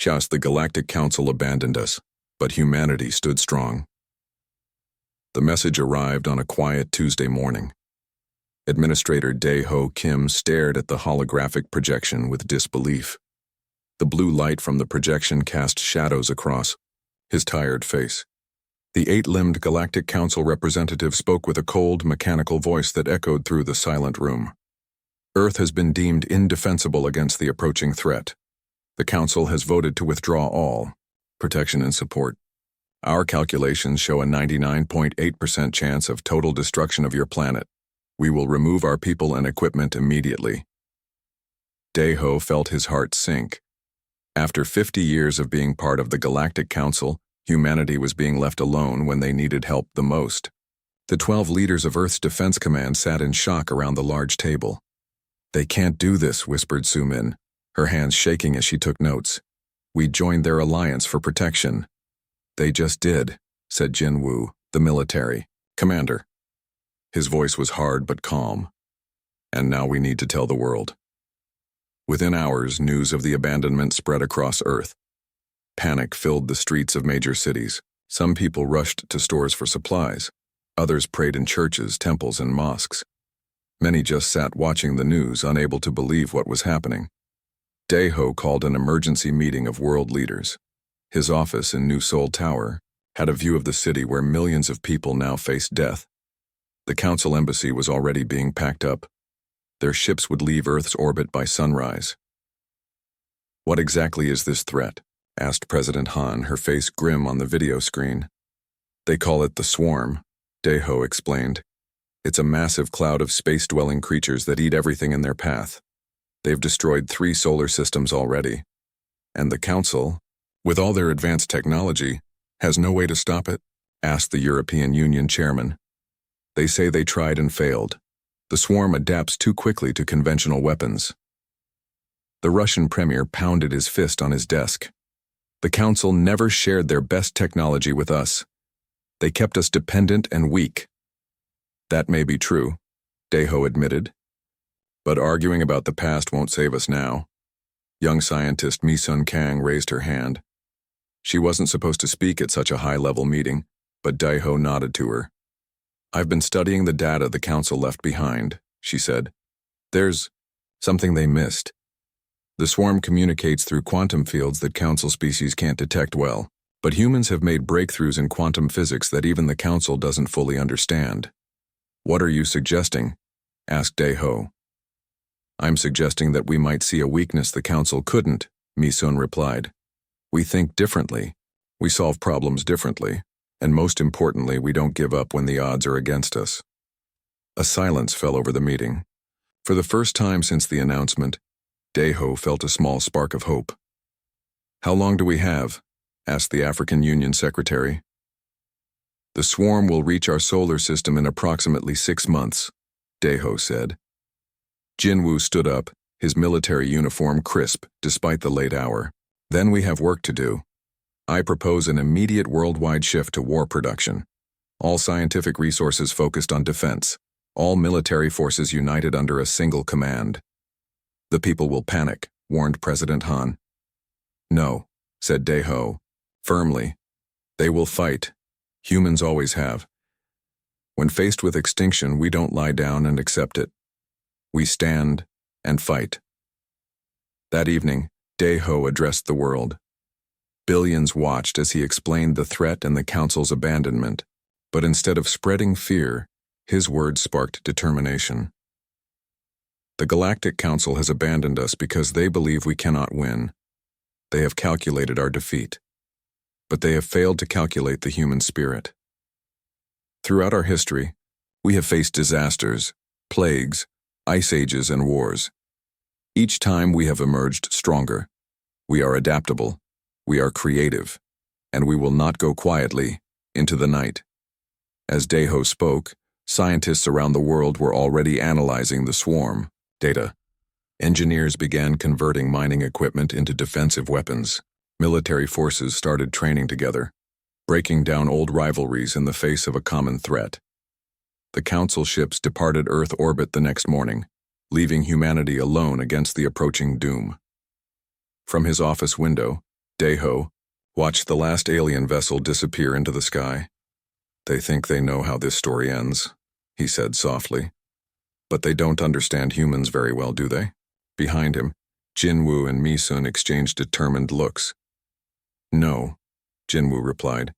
Shas, the Galactic Council abandoned us, but humanity stood strong. The message arrived on a quiet Tuesday morning. Administrator Dae-ho Kim stared at the holographic projection with disbelief. The blue light from the projection cast shadows across his tired face. The eight-limbed Galactic Council representative spoke with a cold, mechanical voice that echoed through the silent room. Earth has been deemed indefensible against the approaching threat. The Council has voted to withdraw all protection and support. Our calculations show a 99.8% chance of total destruction of your planet. We will remove our people and equipment immediately. Dae-ho felt his heart sink. After 50 years of being part of the Galactic Council, humanity was being left alone when they needed help the most. The 12 leaders of Earth's Defense Command sat in shock around the large table. "They can't do this," whispered Su-min, her hands shaking as she took notes. "We joined their alliance for protection." "They just did," said Jin-woo, the military commander. His voice was hard but calm. "And now we need to tell the world." Within hours, news of the abandonment spread across Earth. Panic filled the streets of major cities. Some people rushed to stores for supplies. Others prayed in churches, temples, and mosques. Many just sat watching the news, unable to believe what was happening. Dae-ho called an emergency meeting of world leaders. His office in New Seoul Tower had a view of the city where millions of people now faced death. The Council embassy was already being packed up. Their ships would leave Earth's orbit by sunrise. "What exactly is this threat?" asked President Han, her face grim on the video screen. "They call it the Swarm," Dae-ho explained. "It's a massive cloud of space-dwelling creatures that eat everything in their path. They've destroyed 3 solar systems already. And the Council, with all their advanced technology, has no way to stop it?" asked the European Union chairman. "They say they tried and failed. The Swarm adapts too quickly to conventional weapons." The Russian premier pounded his fist on his desk. "The Council never shared their best technology with us. They kept us dependent and weak." "That may be true," Dae-ho admitted. "But arguing about the past won't save us now." Young scientist Mi-sun Kang raised her hand. She wasn't supposed to speak at such a high-level meeting, but Dae-ho nodded to her. "I've been studying the data the Council left behind," she said. "There's something they missed. The Swarm communicates through quantum fields that Council species can't detect well, but humans have made breakthroughs in quantum physics that even the Council doesn't fully understand." "What are you suggesting?" asked Dae-ho. "I'm suggesting that we might see a weakness the Council couldn't," Mi-sun replied. "We think differently. We solve problems differently. And most importantly, we don't give up when the odds are against us." A silence fell over the meeting. For the first time since the announcement, Dae-ho felt a small spark of hope. "How long do we have?" asked the African Union Secretary. "The Swarm will reach our solar system in approximately 6 months," Dae-ho said. Jin-woo stood up, his military uniform crisp despite the late hour. "Then we have work to do. I propose an immediate worldwide shift to war production. All scientific resources focused on defense. All military forces united under a single command." "The people will panic," warned President Han. "No," said Dae-ho, firmly. "They will fight. Humans always have. When faced with extinction, we don't lie down and accept it. We stand and fight." That evening, Dae-ho addressed the world. Billions watched as he explained the threat and the Council's abandonment, but instead of spreading fear, his words sparked determination. "The Galactic Council has abandoned us because they believe we cannot win. They have calculated our defeat, but they have failed to calculate the human spirit. Throughout our history, we have faced disasters, plagues, ice ages, and wars. Each time we have emerged stronger. We are adaptable. We are creative, and we will not go quietly into the night." As Dae-ho spoke, scientists around the world were already analyzing the Swarm data. Engineers began converting mining equipment into defensive weapons. Military forces started training together, breaking down old rivalries in the face of a common threat. The Council ships departed Earth orbit the next morning, leaving humanity alone against the approaching doom. From his office window, Daeho watched the last alien vessel disappear into the sky. "They think they know how this story ends," he said softly. "But they don't understand humans very well, do they?" Behind him, Jinwoo and Mi-sun exchanged determined looks. "No," Jinwoo replied.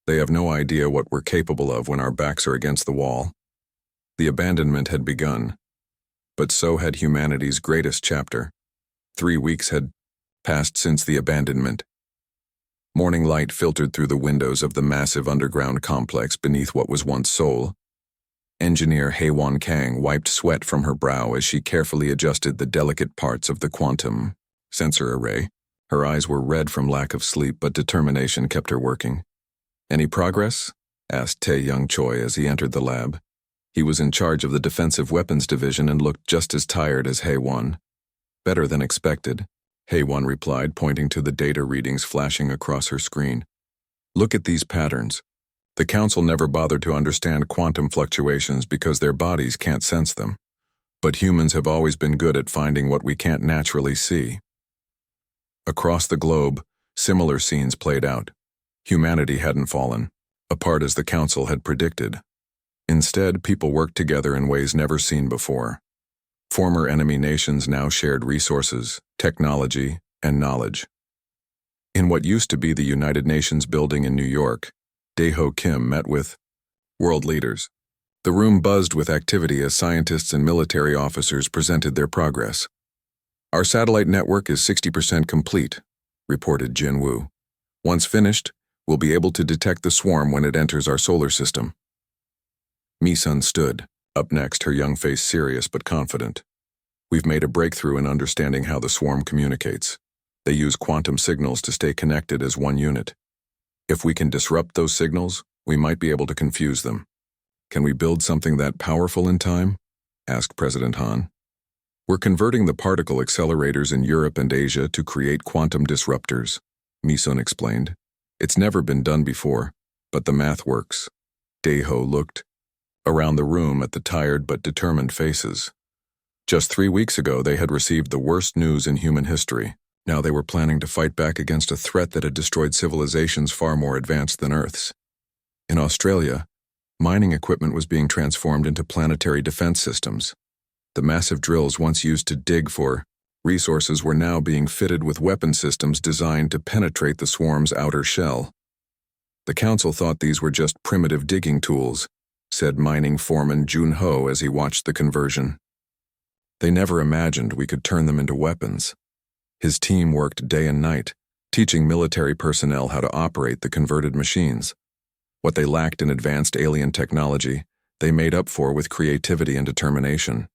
"They have no idea what we're capable of when our backs are against the wall." The abandonment had begun, but so had humanity's greatest chapter. 3 weeks had passed since the abandonment. Morning light filtered through the windows of the massive underground complex beneath what was once Seoul. Engineer Haewon Kang wiped sweat from her brow as she carefully adjusted the delicate parts of the quantum sensor array. Her eyes were red from lack of sleep, but determination kept her working. "Any progress?" asked Tae Young Choi as he entered the lab. He was in charge of the Defensive Weapons Division and looked just as tired as Haewon. "Better than expected," Haewon replied, pointing to the data readings flashing across her screen. "Look at these patterns. The Council never bothered to understand quantum fluctuations because their bodies can't sense them. But humans have always been good at finding what we can't naturally see." Across the globe, similar scenes played out. Humanity hadn't fallen, apart as the Council had predicted. Instead, people worked together in ways never seen before. Former enemy nations now shared resources, technology, and knowledge. In what used to be the United Nations building in New York, Daeho Kim met with world leaders. The room buzzed with activity as scientists and military officers presented their progress. "Our satellite network is 60% complete," reported Jinwoo. "Once finished, we'll be able to detect the swarm when it enters our solar system." Mi-sun stood, up next, her young face serious but confident. "We've made a breakthrough in understanding how the swarm communicates. They use quantum signals to stay connected as one unit. If we can disrupt those signals, we might be able to confuse them." "Can we build something that powerful in time?" asked President Han. "We're converting the particle accelerators in Europe and Asia to create quantum disruptors," Mi-sun explained. "It's never been done before, but the math works." Daeho looked around the room at the tired but determined faces. Just 3 weeks ago, they had received the worst news in human history. Now they were planning to fight back against a threat that had destroyed civilizations far more advanced than Earth's. In Australia, mining equipment was being transformed into planetary defense systems. The massive drills once used to dig for resources were now being fitted with weapon systems designed to penetrate the swarm's outer shell. "The Council thought these were just primitive digging tools," said mining foreman Jun Ho as he watched the conversion. "They never imagined we could turn them into weapons." His team worked day and night, teaching military personnel how to operate the converted machines. What they lacked in advanced alien technology, they made up for with creativity and determination.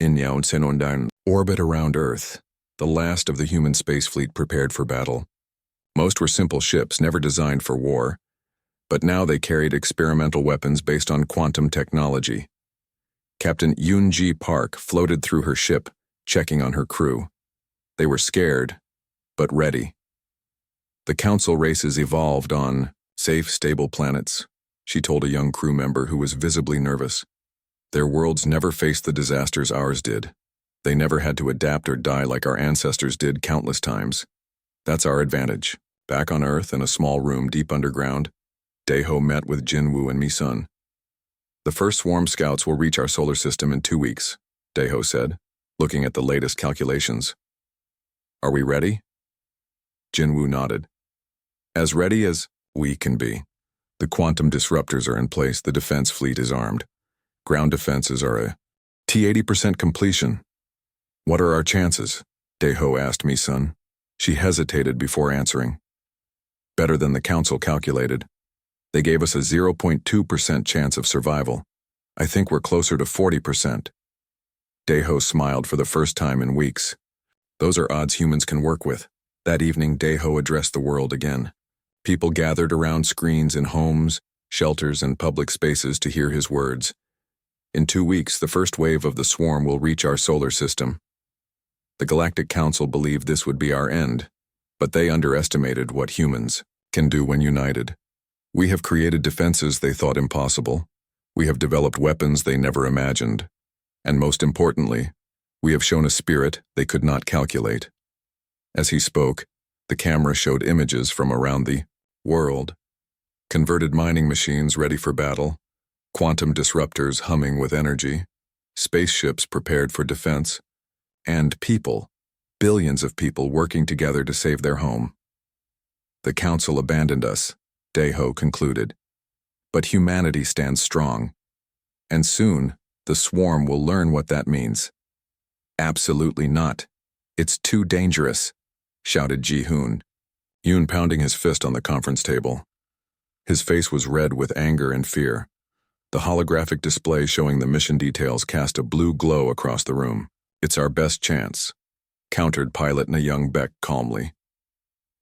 Inyaun Senondan orbit around Earth, the last of the human space fleet prepared for battle. Most were simple ships never designed for war, but now they carried experimental weapons based on quantum technology. Captain Yoon-ji Park floated through her ship, checking on her crew. They were scared, but ready. "The Council races evolved on safe, stable planets," she told a young crew member who was visibly nervous. "Their worlds never faced the disasters ours did. They never had to adapt or die like our ancestors did countless times. That's our advantage." Back on Earth in a small room deep underground, Daeho met with Jinwoo and Mi-sun. "The first swarm scouts will reach our solar system in 2 weeks," Daeho said, looking at the latest calculations. "Are we ready?" Jinwoo nodded. "As ready as we can be. The quantum disruptors are in place, the defense fleet is armed. Ground defenses are a T80% completion." "What are our chances?" Daeho asked Mi-sun. She hesitated before answering. "Better than the Council calculated. They gave us a 0.2% chance of survival. I think we're closer to 40%. Daeho smiled for the first time in weeks. "Those are odds humans can work with." That evening, Daeho addressed the world again. People gathered around screens in homes, shelters, and public spaces to hear his words. "In 2 weeks, the first wave of the swarm will reach our solar system. The Galactic Council believed this would be our end, but they underestimated what humans can do when united. We have created defenses they thought impossible. We have developed weapons they never imagined. And most importantly, we have shown a spirit they could not calculate." As he spoke, The camera showed images from around the world. Converted mining machines ready for battle, quantum disruptors humming with energy, spaceships prepared for defense, and people, billions of people working together to save their home. The Council abandoned us, Deho concluded. But humanity stands strong. And soon, the swarm will learn what that means. Absolutely not. It's too dangerous, shouted Ji-hoon. Yoon pounding his fist on the conference table. His face was red with anger and fear. The holographic display showing the mission details cast a blue glow across the room. It's our best chance, countered pilot Na-young Baek calmly.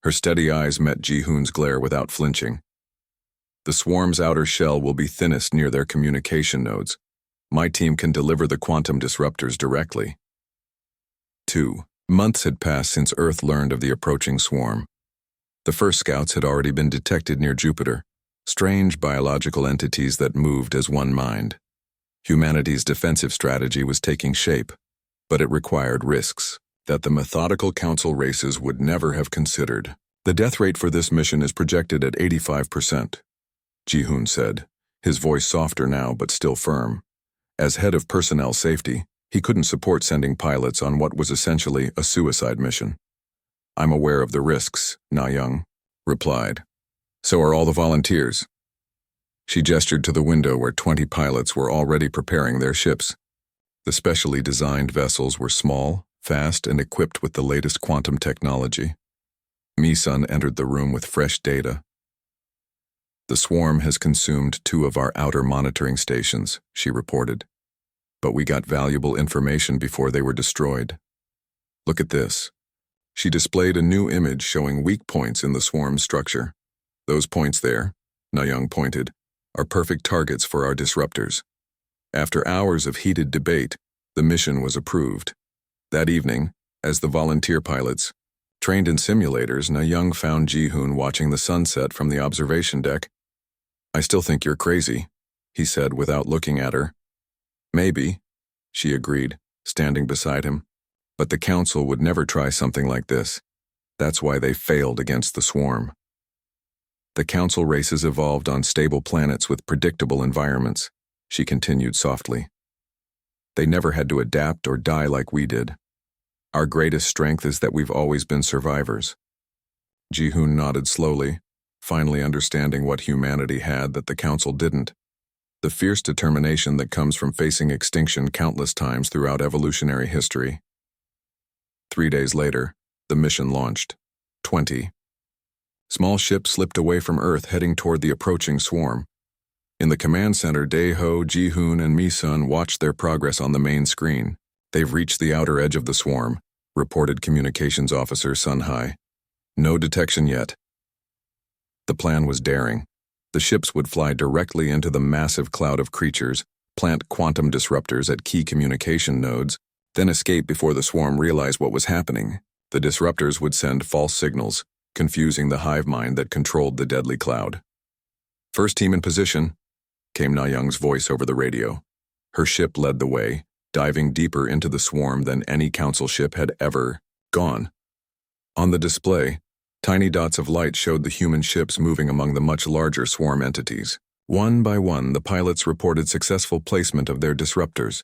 Her steady eyes met Ji-hoon's glare without flinching. The swarm's outer shell will be thinnest near their communication nodes. My team can deliver the quantum disruptors directly. 2 months had passed since Earth learned of the approaching swarm. The first scouts had already been detected near Jupiter, strange biological entities that moved as one mind. Humanity's defensive strategy was taking shape, but it required risks that the methodical council races would never have considered. The death rate for this mission is projected at 85%, Ji-hoon said, his voice softer now but still firm. As head of personnel safety, he couldn't support sending pilots on what was essentially a suicide mission. I'm aware of the risks, Na-young replied. So are all the volunteers. She gestured to the window where 20 pilots were already preparing their ships. The specially designed vessels were small, fast, and equipped with the latest quantum technology. Mi-sun entered the room with fresh data. The swarm has consumed 2 of our outer monitoring stations, she reported. But we got valuable information before they were destroyed. Look at this. She displayed a new image showing weak points in the swarm's structure. Those points there, Na-young pointed, are perfect targets for our disruptors. After hours of heated debate, the mission was approved. That evening, as the volunteer pilots, trained in simulators, Na-young found Ji-hoon watching the sunset from the observation deck. I still think you're crazy, he said without looking at her. Maybe, she agreed, standing beside him. But the council would never try something like this. That's why they failed against the swarm. The council races evolved on stable planets with predictable environments, she continued softly. They never had to adapt or die like we did. Our greatest strength is that we've always been survivors. Ji-hoon nodded slowly, finally understanding what humanity had that the council didn't. The fierce determination that comes from facing extinction countless times throughout evolutionary history. 3 days later, the mission launched. 20 small ships slipped away from Earth heading toward the approaching swarm. In the command center, Dae-ho, Ji-hoon, and Mi-sun watched their progress on the main screen. They've reached the outer edge of the swarm, reported Communications Officer Sun-hai. No detection yet. The plan was daring. The ships would fly directly into the massive cloud of creatures, plant quantum disruptors at key communication nodes, then escape before the swarm realized what was happening. The disruptors would send false signals, confusing the hive mind that controlled the deadly cloud. First team in position, came Na-young's voice over the radio. Her ship led the way, diving deeper into the swarm than any council ship had ever gone. On the display, tiny dots of light showed the human ships moving among the much larger swarm entities. One by one, the pilots reported successful placement of their disruptors.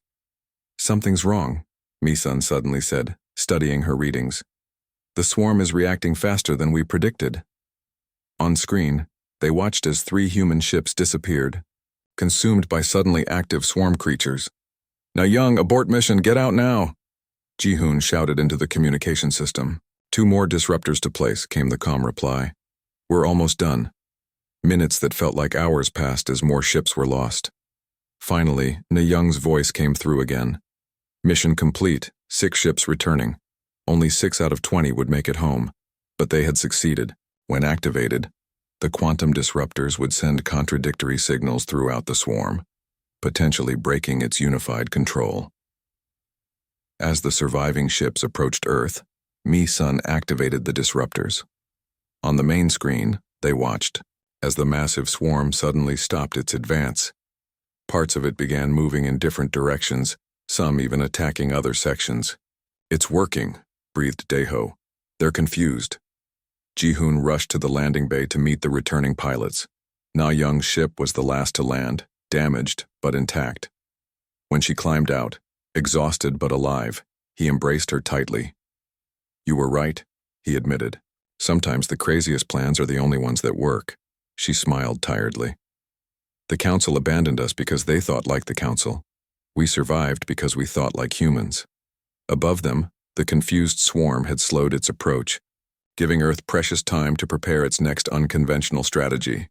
Something's wrong, Mi-sun suddenly said, studying her readings. The swarm is reacting faster than we predicted. On screen, they watched as 3 human ships disappeared, consumed by suddenly active swarm creatures. Na-young, abort mission, get out now! Ji-hoon shouted into the communication system. 2 more disruptors to place, came the calm reply. We're almost done. Minutes that felt like hours passed as more ships were lost. Finally, Na-young's voice came through again. Mission complete, 6 ships returning. Only 6 out of 20 would make it home, but they had succeeded. When activated, the quantum disruptors would send contradictory signals throughout the swarm, potentially breaking its unified control. As the surviving ships approached Earth, Mi-sun activated the disruptors. On the main screen, they watched, as the massive swarm suddenly stopped its advance. Parts of it began moving in different directions, some even attacking other sections. It's working, breathed Dae-ho. They're confused. Ji-hoon rushed to the landing bay to meet the returning pilots. Na-young's ship was the last to land, damaged but intact. When she climbed out, exhausted but alive, he embraced her tightly. "You were right," he admitted. "Sometimes the craziest plans are the only ones that work." She smiled tiredly. "The council abandoned us because they thought like the council. We survived because we thought like humans." Above them, the confused swarm had slowed its approach, giving Earth precious time to prepare its next unconventional strategy.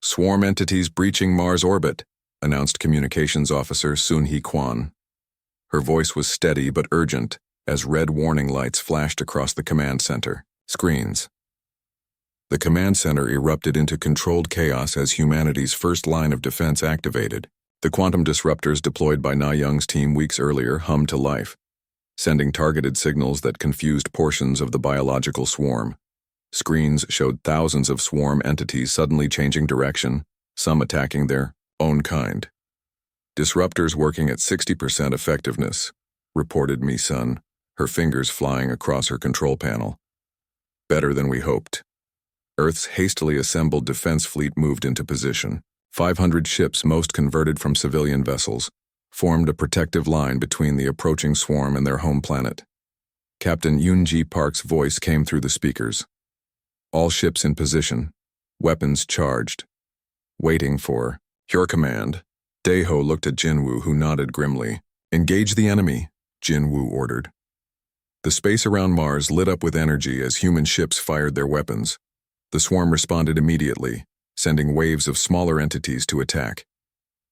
"Swarm entities breaching Mars orbit," announced Communications Officer Sun-hee Kwan. Her voice was steady but urgent as red warning lights flashed across the command center screens. The command center erupted into controlled chaos as humanity's first line of defense activated. The quantum disruptors deployed by Na-young's team weeks earlier hummed to life, sending targeted signals that confused portions of the biological swarm. Screens showed thousands of swarm entities suddenly changing direction, some attacking their own kind. "Disruptors working at 60% effectiveness," reported Mi-sun, her fingers flying across her control panel. "Better than we hoped." Earth's hastily assembled defense fleet moved into position. 500 ships, most converted from civilian vessels, formed a protective line between the approaching swarm and their home planet. Captain Yoon-ji Park's voice came through the speakers. "All ships in position, weapons charged. Waiting for your command." Dae-ho looked at Jin-woo, who nodded grimly. "Engage the enemy," Jin-woo ordered. The space around Mars lit up with energy as human ships fired their weapons. The swarm responded immediately, sending waves of smaller entities to attack.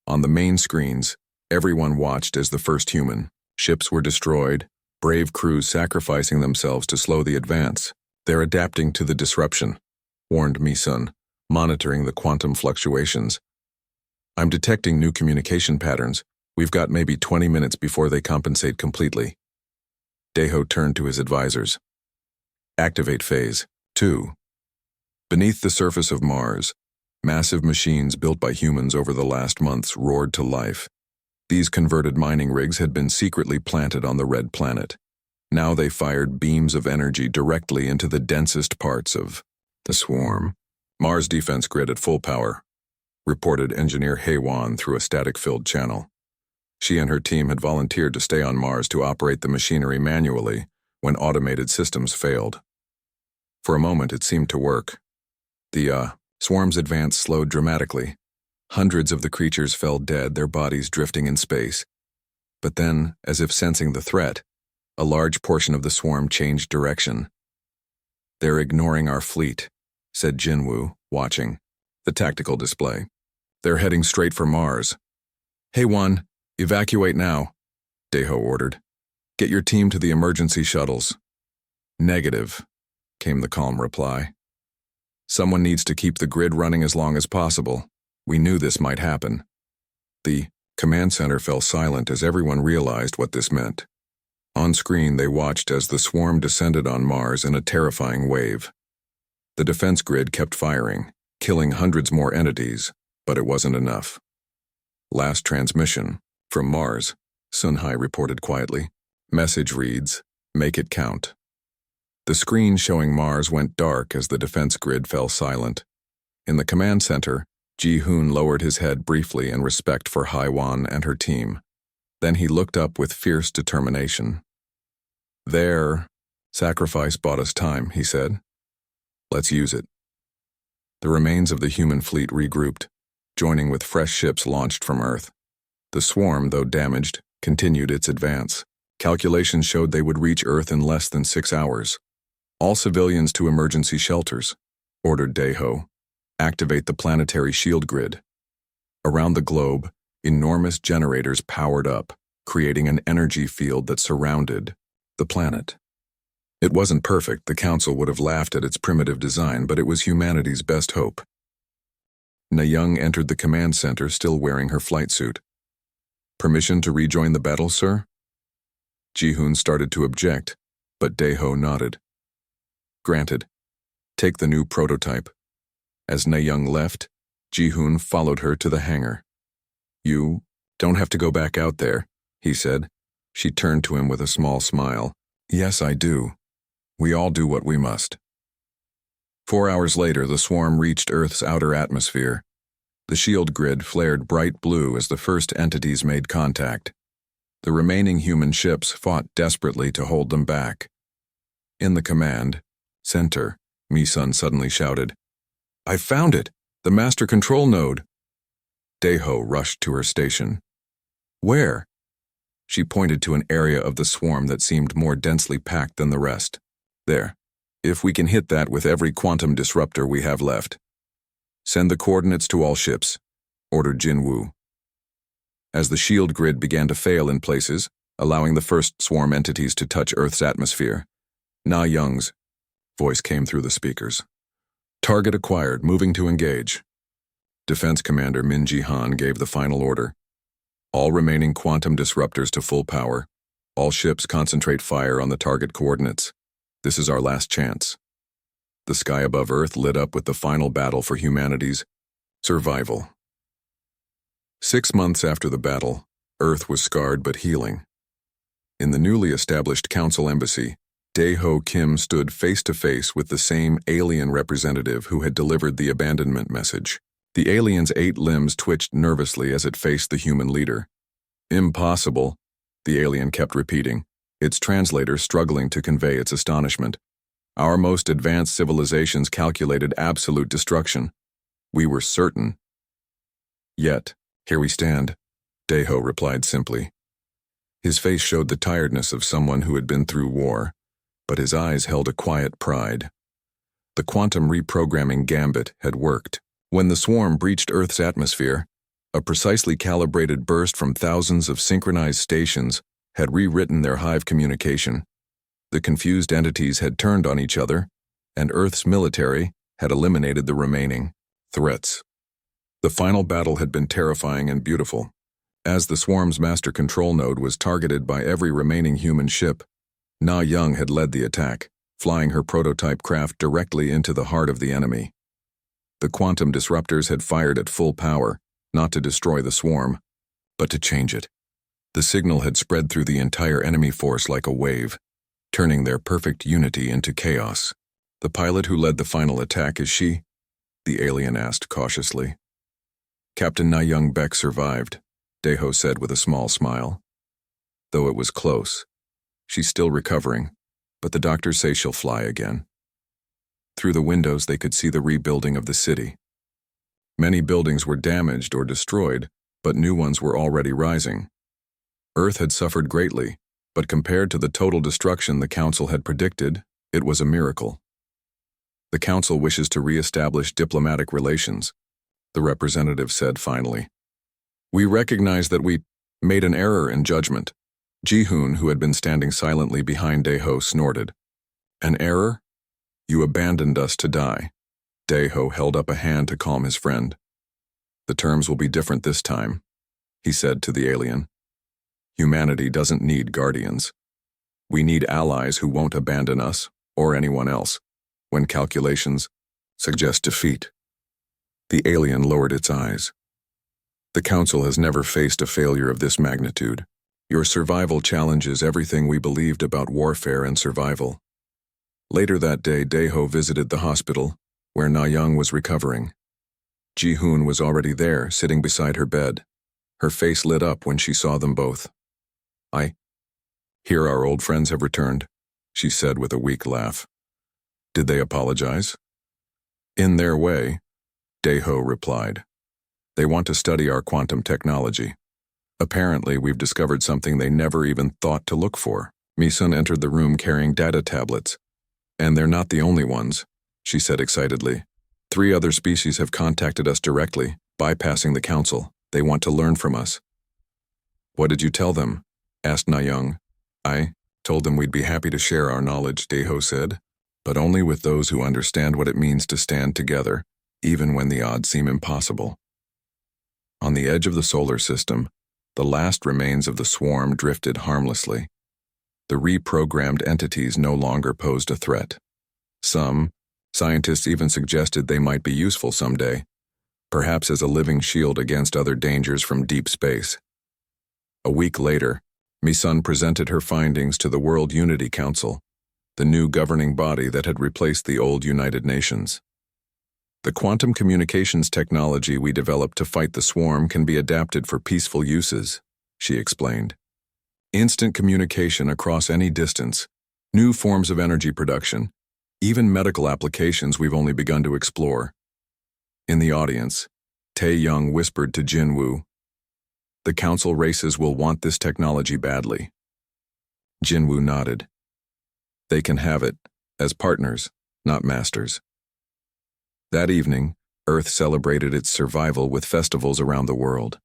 On the main screens, everyone watched as the first human ships were destroyed, brave crews sacrificing themselves to slow the advance. "They're adapting to the disruption," warned Mi-sun, monitoring the quantum fluctuations. "I'm detecting new communication patterns. We've got maybe 20 minutes before they compensate completely." Dae-ho turned to his advisors. "Activate phase 2. Beneath the surface of Mars, massive machines built by humans over the last months roared to life. These converted mining rigs had been secretly planted on the red planet. Now they fired beams of energy directly into the densest parts of the swarm. "Mars defense grid at full power," reported Engineer Hae-won through a static-filled channel. She and her team had volunteered to stay on Mars to operate the machinery manually when automated systems failed. For a moment it seemed to work. The swarm's advance slowed dramatically. Hundreds of the creatures fell dead, their bodies drifting in space. But then, as if sensing the threat, a large portion of the swarm changed direction. "They're ignoring our fleet," said Jin-woo, watching the tactical display. "They're heading straight for Mars." "Hae-won, evacuate now," Dae-ho ordered. "Get your team to the emergency shuttles." "Negative," came the calm reply. "Someone needs to keep the grid running as long as possible. We knew this might happen." The command center fell silent as everyone realized what this meant. On screen, they watched as the swarm descended on Mars in a terrifying wave. The defense grid kept firing, killing hundreds more entities, but it wasn't enough. "Last transmission from Mars," Sun-hye reported quietly. Message reads, "Make it count." The screen showing Mars went dark as the defense grid fell silent. In the command center, Ji-hoon lowered his head briefly in respect for Hae-won and her team. Then he looked up with fierce determination. "Their sacrifice bought us time," he said. "Let's use it." The remains of the human fleet regrouped, joining with fresh ships launched from Earth. The swarm, though damaged, continued its advance. Calculations showed they would reach Earth in less than 6 hours. "All civilians to emergency shelters," ordered Dae-ho. "Activate the planetary shield grid." Around the globe, enormous generators powered up, creating an energy field that surrounded the planet. It wasn't perfect, the Council would have laughed at its primitive design, but it was humanity's best hope. Na-young entered the command center still wearing her flight suit. "Permission to rejoin the battle, sir?" Ji-hoon started to object, but Dae-ho nodded. "Granted. Take the new prototype." As Na-young left, Ji-hoon followed her to the hangar. "You don't have to go back out there," he said. She turned to him with a small smile. "Yes, I do. We all do what we must." 4 hours later, the swarm reached Earth's outer atmosphere. The shield grid flared bright blue as the first entities made contact. The remaining human ships fought desperately to hold them back. In the command center, Mi-sun suddenly shouted, "I found it! The master control node!" Daeho rushed to her station. "Where?" She pointed to an area of the swarm that seemed more densely packed than the rest. "There. If we can hit that with every quantum disruptor we have left. Send the coordinates to all ships," ordered Jin Woo. As the shield grid began to fail in places, allowing the first swarm entities to touch Earth's atmosphere, Na Young's voice came through the speakers. "Target acquired, moving to engage." Defense Commander Min Ji-han gave the final order. "All remaining quantum disruptors to full power. All ships concentrate fire on the target coordinates. This is our last chance." The sky above Earth lit up with the final battle for humanity's survival. 6 months after the battle, Earth was scarred but healing. In the newly established Council Embassy, Daeho Kim stood face to face with the same alien representative who had delivered the abandonment message. The alien's 8 limbs twitched nervously as it faced the human leader. "Impossible," the alien kept repeating, its translator struggling to convey its astonishment. "Our most advanced civilizations calculated absolute destruction. We were certain. Yet, here we stand," Daeho replied simply. His face showed the tiredness of someone who had been through war, but his eyes held a quiet pride. The quantum reprogramming gambit had worked. When the swarm breached Earth's atmosphere, a precisely calibrated burst from thousands of synchronized stations had rewritten their hive communication. The confused entities had turned on each other, and Earth's military had eliminated the remaining threats. The final battle had been terrifying and beautiful. As the swarm's master control node was targeted by every remaining human ship, Na Young had led the attack, flying her prototype craft directly into the heart of the enemy. The quantum disruptors had fired at full power, not to destroy the swarm, but to change it. The signal had spread through the entire enemy force like a wave, turning their perfect unity into chaos. "The pilot who led the final attack, is she?" the alien asked cautiously. "Captain Na Young Beck survived," Daeho said with a small smile. "Though it was close. She's still recovering, but the doctors say she'll fly again." Through the windows they could see the rebuilding of the city. Many buildings were damaged or destroyed, but new ones were already rising. Earth had suffered greatly, but compared to the total destruction the Council had predicted, it was a miracle. "The Council wishes to re-establish diplomatic relations," the representative said finally. "We recognize that we made an error in judgment." Ji-hoon, who had been standing silently behind Daeho, snorted. "An error? You abandoned us to die." Daeho held up a hand to calm his friend. "The terms will be different this time," he said to the alien. "Humanity doesn't need guardians. We need allies who won't abandon us, or anyone else, when calculations suggest defeat." The alien lowered its eyes. "The Council has never faced a failure of this magnitude. Your survival challenges everything we believed about warfare and survival." Later that day, Daeho visited the hospital, where Na Young was recovering. Ji-hoon was already there, sitting beside her bed. Her face lit up when she saw them both. "I hear our old friends have returned," she said with a weak laugh. "Did they apologize?" "In their way," Daeho replied. "They want to study our quantum technology. Apparently, we've discovered something they never even thought to look for." Mi-sun entered the room carrying data tablets. "And they're not the only ones," she said excitedly. 3 other species have contacted us directly, bypassing the Council. They want to learn from us." "What did you tell them?" asked Na Young. "I told them we'd be happy to share our knowledge," Daeho said, "but only with those who understand what it means to stand together, even when the odds seem impossible." On the edge of the solar system, the last remains of the swarm drifted harmlessly. The reprogrammed entities no longer posed a threat. Some scientists even suggested they might be useful someday, perhaps as a living shield against other dangers from deep space. A week later, Mi-sun presented her findings to the World Unity Council. the new governing body that had replaced the old United Nations. The quantum communications technology we developed to fight the swarm can be adapted for peaceful uses, she explained. Instant communication across any distance, new forms of energy production, even medical applications we've only begun to explore. In the audience, Tae-young whispered to Jin-woo, "The council races will want this technology badly." Jin-woo nodded. "They can have it, as partners, not masters." That evening, Earth celebrated its survival with festivals around the world.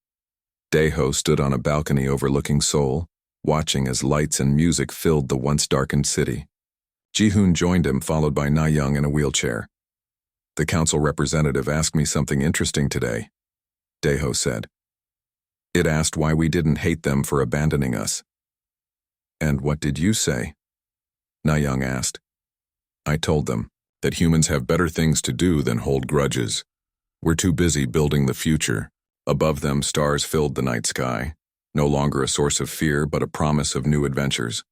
Daeho stood on a balcony overlooking Seoul, watching as lights and music filled the once darkened city. Ji-hoon joined him, followed by Na-young in a wheelchair. "The council representative asked me something interesting today," Daeho said. "It asked why we didn't hate them for abandoning us." "And what did you say?" Na-young asked. "I told them that humans have better things to do than hold grudges. We're too busy building the future. Above them, stars filled the night sky, no longer a source of fear but a promise of new adventures.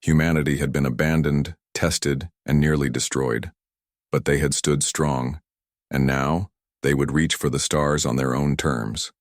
Humanity had been abandoned, tested, and nearly destroyed. But they had stood strong, and now they would reach for the stars on their own terms."